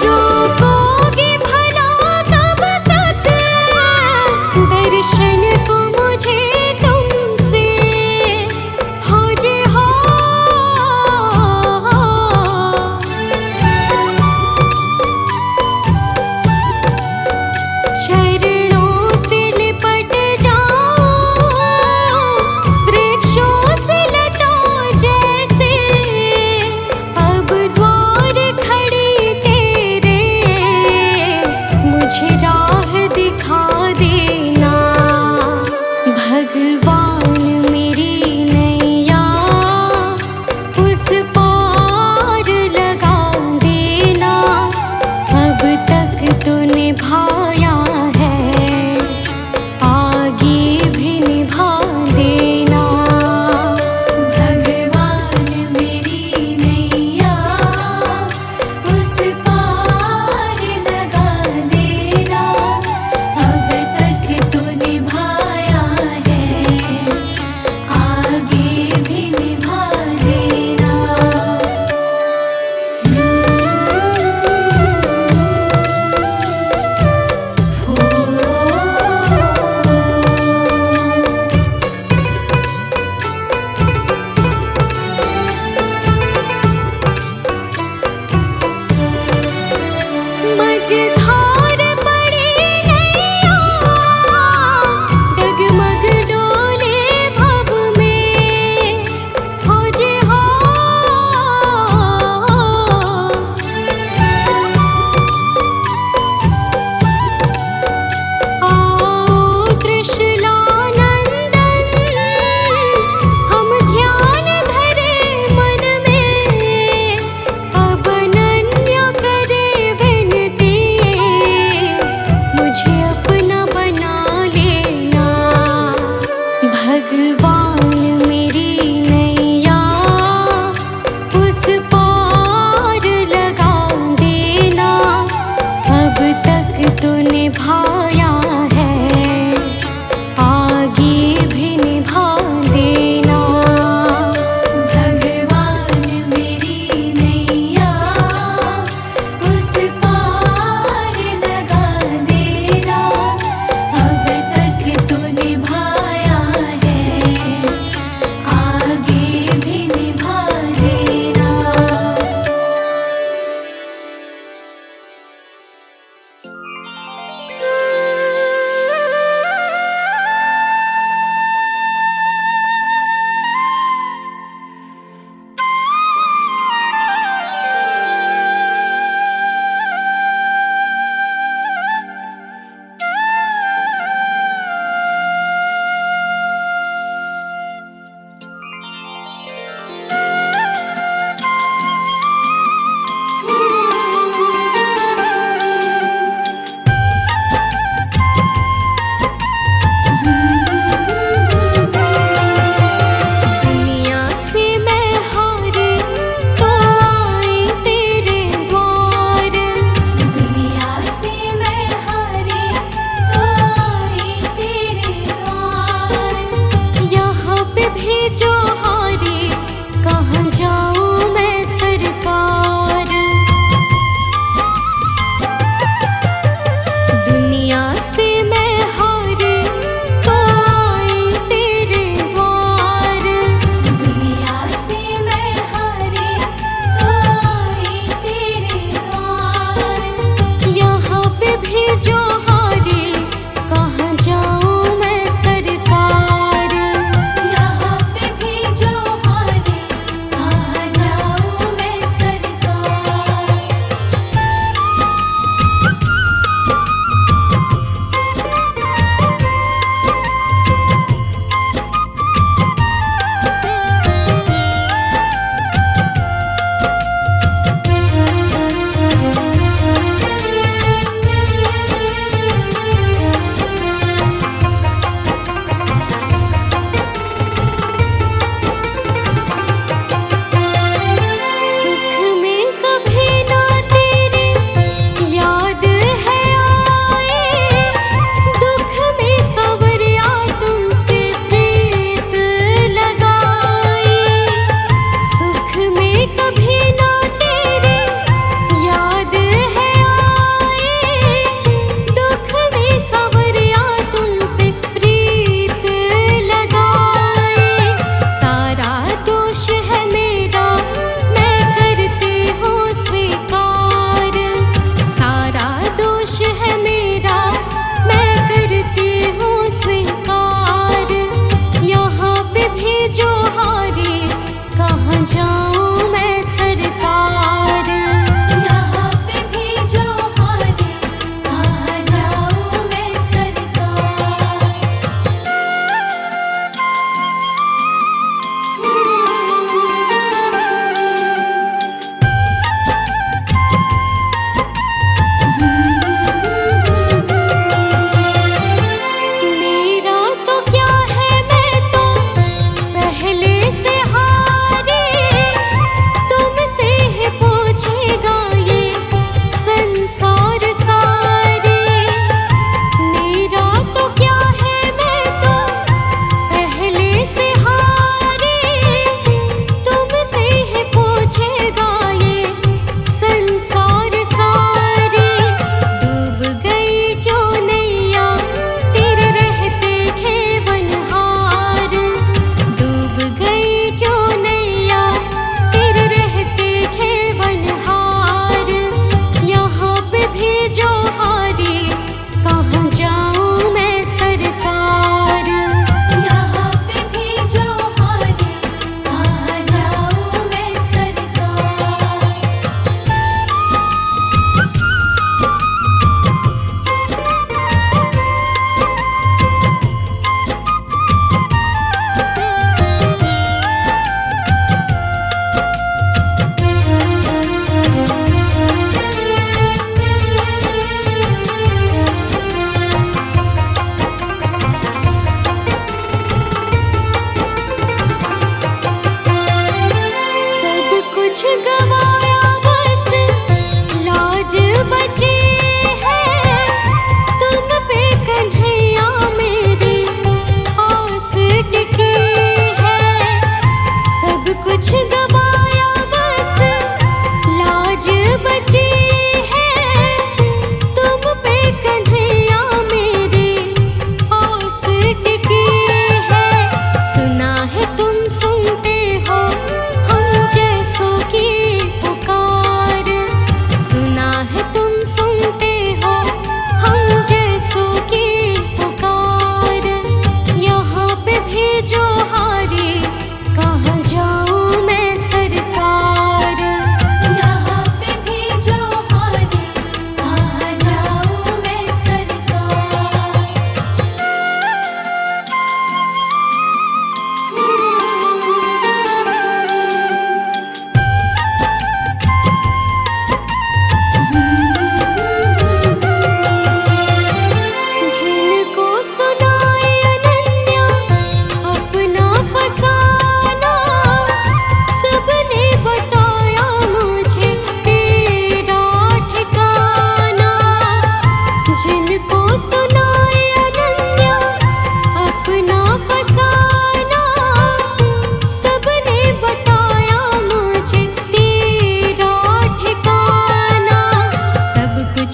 रोकोगे भला कब तक दर्शन को मुझे तुमसे हो जे हो। चरणों से लिपट जाओ वृक्षों से लटो जैसे अब द्वार खड़ी तेरे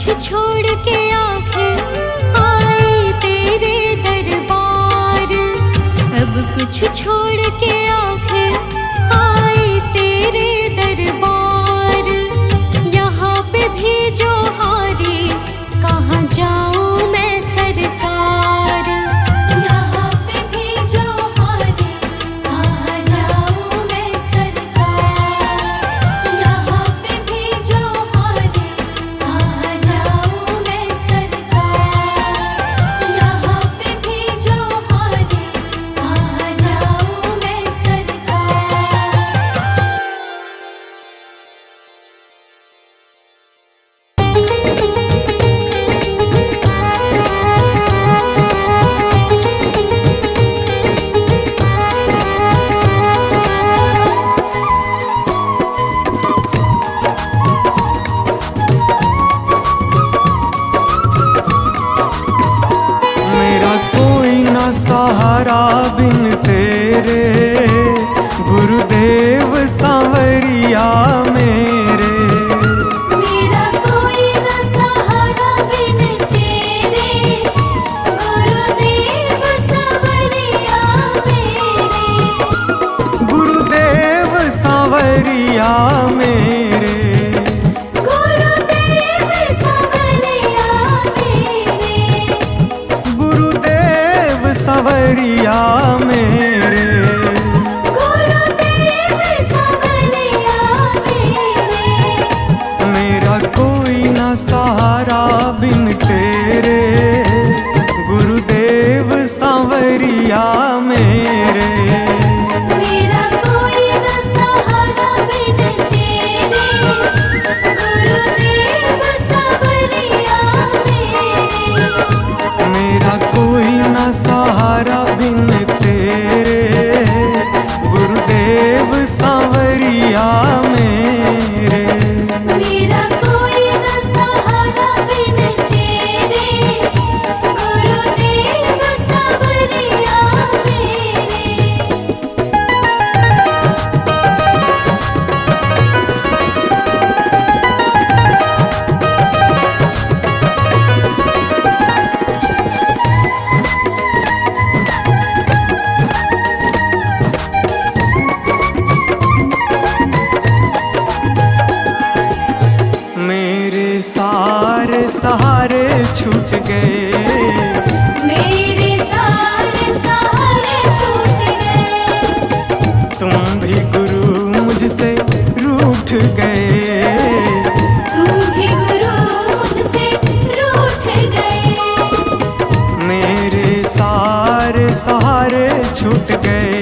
छोड़ के आखिर आई तेरे दरबार, सब कुछ छोड़ के आखिर आई तेरे दरबार। यहाँ पे भी जो हारी कहाँ जाऊँ मैं सरकार, यहाँ पे भी जो हारी कहाँ जाऊँ मैं सरकार, यहाँ पे भी जो हारी कहाँ जाऊँ मैं सरकार, यहाँ पे भी जो हारी कहाँ जाऊँ मैं सरकार। मेरा कोई ना सहारा बिन तेरे, गुरुदेव सांवरिया मेरे। मेरा कोई न सहारा बिन तेरे, गुरुदेव सांवरिया मेरे, गुरुदेव सांवरिया मेरे, गुरुदेव सांवरिया मेरे, गुरुदेव सांवरिया मेरे। गुरुदेव सांवरिया मेरे। मेरा कोई ना सहारा बिन तेरे, गुरुदेव सांवरिया मेरे। मेरा कोई न सहारा बिन तेरे, गुरुदेव सांवरिया मेरे, मेरा कोई ना सहारा बिन तेरे, गुरुदेव सांवरिया मेरे। मेरा कोई न सहारा बिन तेरे, गुरुदेव सांवरिया मेरे। मेरे सारे सहारे छूट गए, मेरे सारे सहारे छूट गए, तुम भी गुरु मुझसे रूठ गए। तुम भी गुरु मुझसे रूठ गए। मेरे सारे सहारे छूट गए,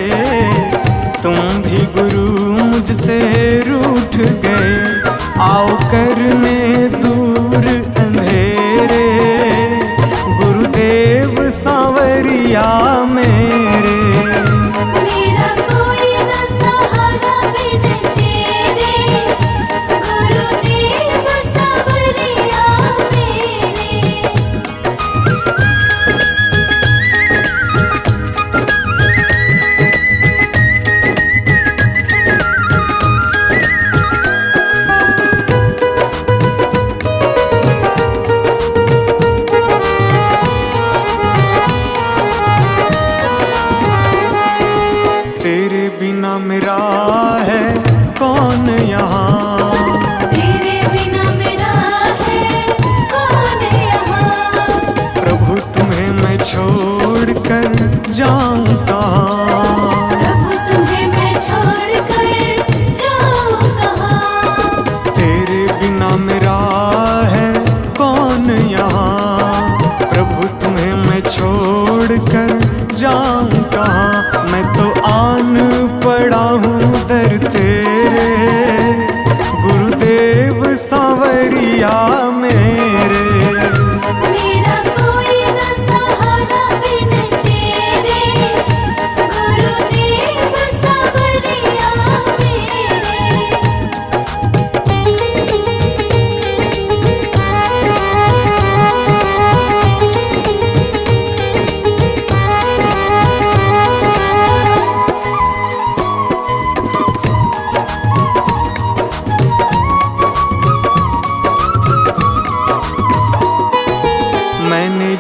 तुम भी गुरु मुझसे रूठ गए। आओ करने दूर अंधेरे, गुरुदेव सांवरिया मेरे। मेरा कोई न सहारा बिन तेरे,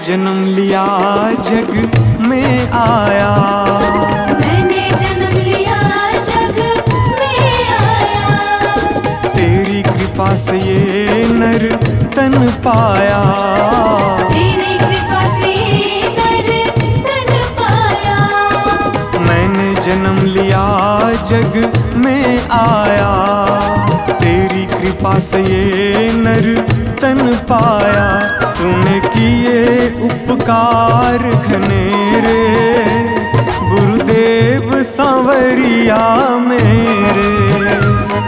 जन्म लिया जग में आया, मैंने जन्म लिया जग में आया। तेरी कृपा से ये नर तन पाया, तेरी कृपा से नर तन पाया। मैंने जन्म लिया जग में आया, तेरी कृपा से ये नर तन पाया। तूने किए उपकार घनेरे, गुरुदेव सांवरिया मेरे।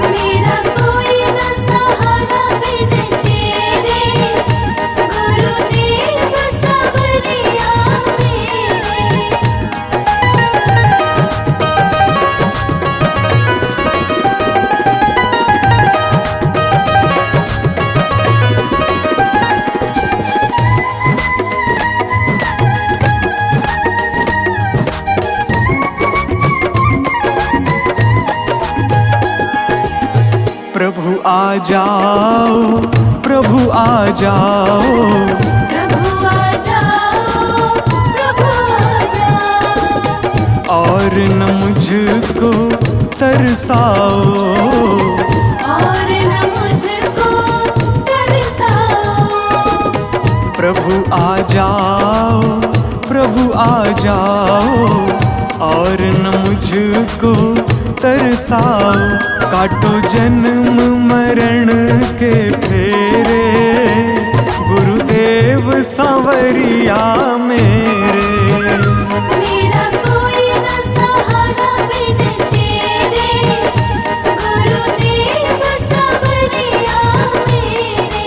मेरा कोई न सहारा बिन तेरे, गुरुदेव सांवरिया मेरे। प्रभु आ जाओ, प्रभु आ जाओ, प्रभु आ जाओ, प्रभु आ जाओ। और न मुझको तरसाओ, और न मुझको तरसाओ। प्रभु आ जाओ, प्रभु आ जाओ, और न मुझको तरसाओ। काटो जन्म मरण के फेरे, गुरुदेव सांवरिया मेरे। मेरा कोई न सहारा बिन तेरे, गुरुदेव सांवरिया मेरे।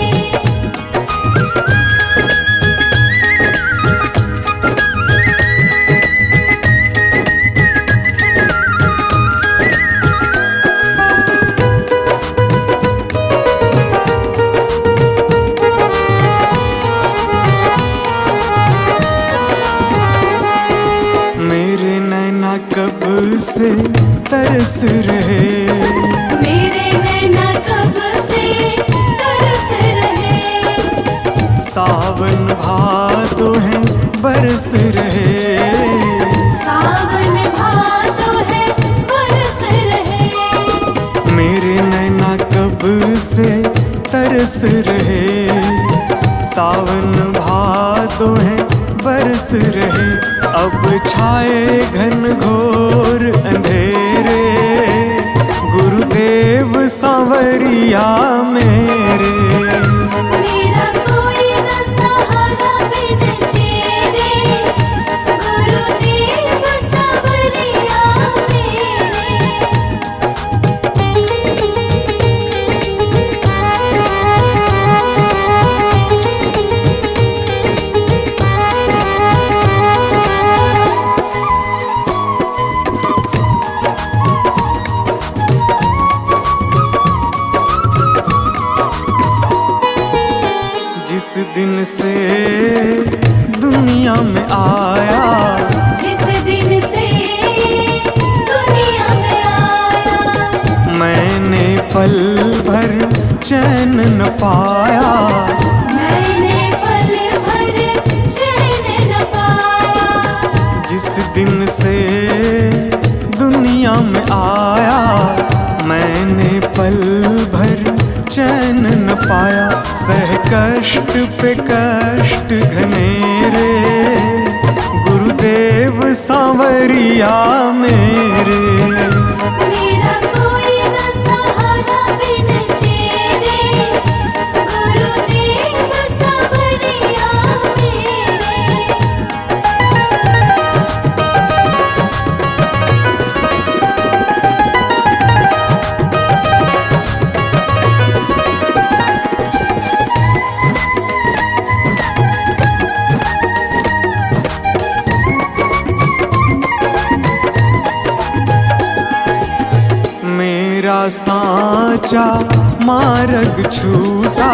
मेरे नैना कब से तरस रहे, मेरे नैना कब से तरस रहे। सावन भादो है बरस रहे, सावन भादो है बरस रहे। मेरे नैना कब से तरस रहे। सावन भादो है बरस रहे। अब छाए घन घोर अंधेरे, गुरुदेव सांवरिया मेरे। मेरा कोई न सहारा बिन तेरे, गुरुदेव सांवरिया जिस दिन से दुनिया में आया, जिस दिन से दुनिया में आया। मैंने पल भर चैन न पाया, मैंने पल भर चैन न पाया। जिस दिन से दुनिया में आया, मैंने पल भर चैन न पाया। सह कष्ट पे कष्ट घनेरे, गुरुदेव सांवरिया मेरे। मेरा कोई न सहारा बिन तेरे, गुरुदेव सांवरिया मेरे। मेरा साचा मार्ग छूटा,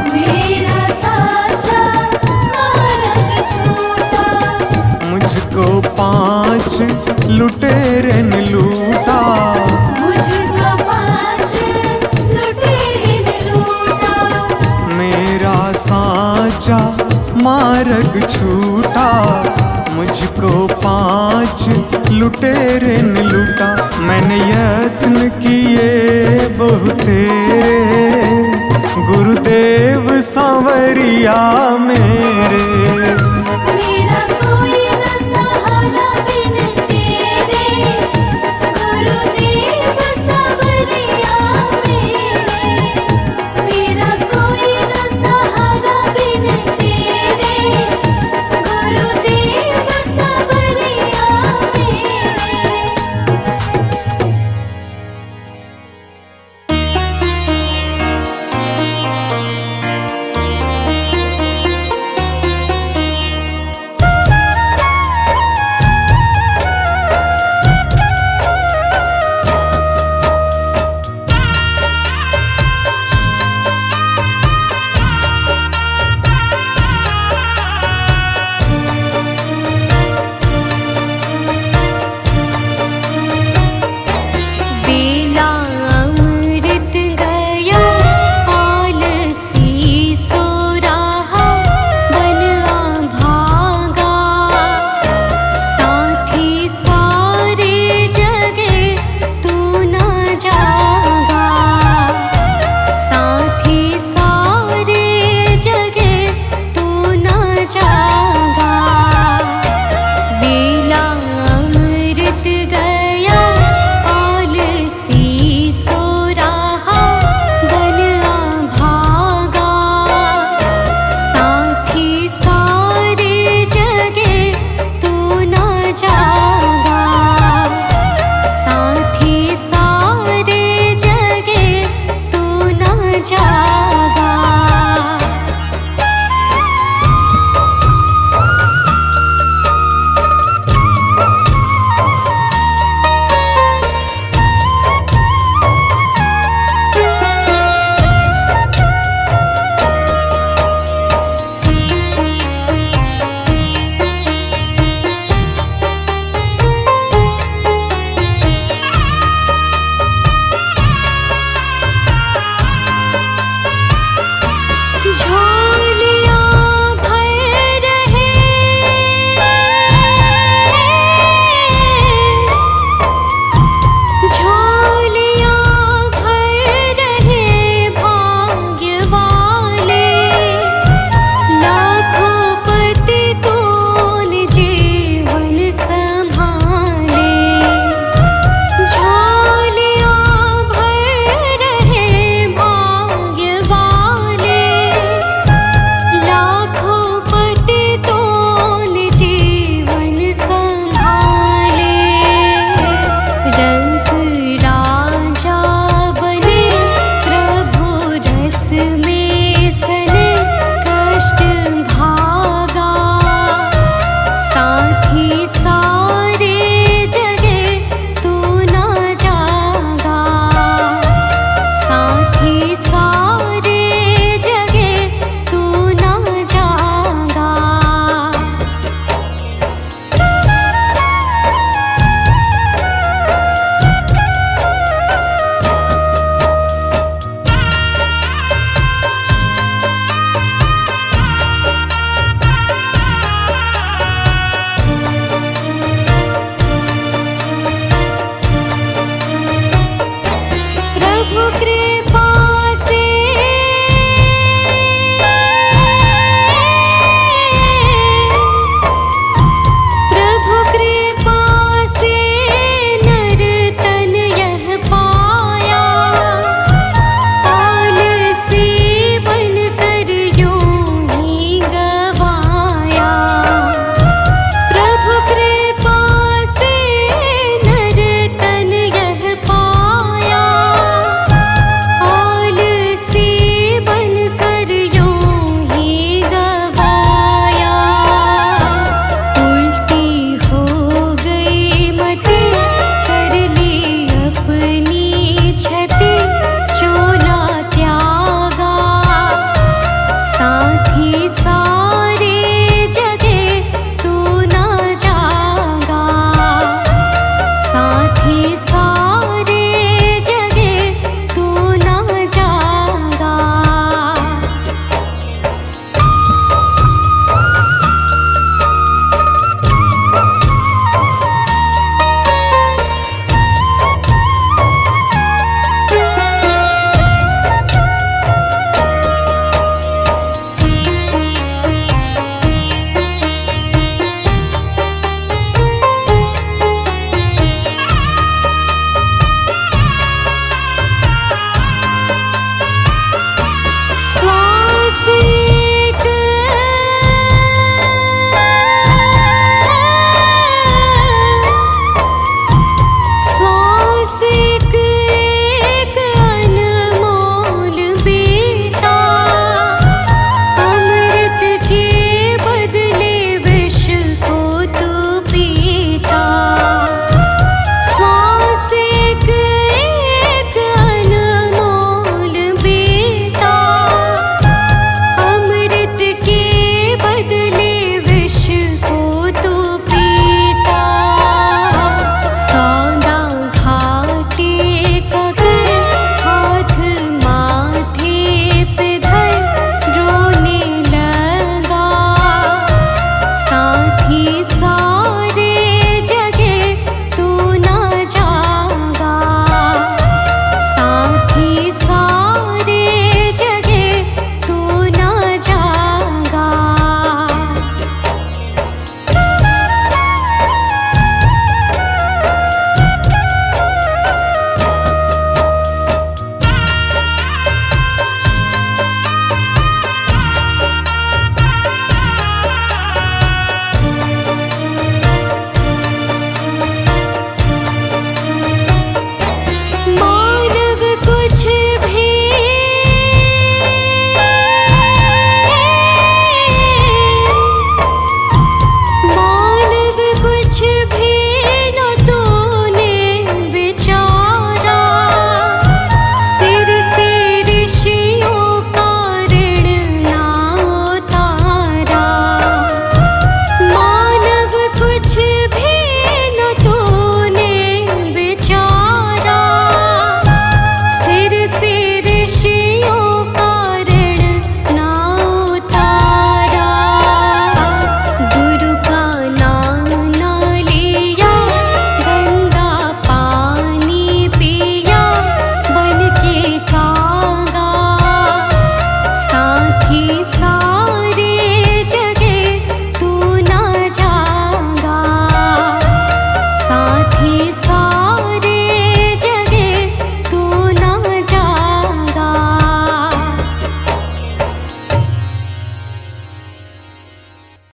मेरा साचा मार्ग छूटा। मुझको 5 लुटेरे ने लूटा, मुझको 5 लुटेरे ने लूटा। मेरा साचा मार्ग छूटा, मुझको 5 लुटेरे ने लूटा। मैंने यत्न किए बहुत तेरे, गुरुदेव सांवरिया मेरे। मेरा कोई न सहारा बिन तेरे, गुरुदेव सांवरिया मेरे। मेरा कोई न सहारा बिन तेरे, गुरुदेव सांवरिया मेरे। बेला अमृत गया, आलसी सो रहा, बन भागा। साथी सारे जगे तू न जागा, साथी सारे जगे तू न जागा। बेला अमृत गया, आलसी सो रहा, बन भागा। साथी सारे जगे तू न जागा, साथी सारे जगे तू न जागा। झोंका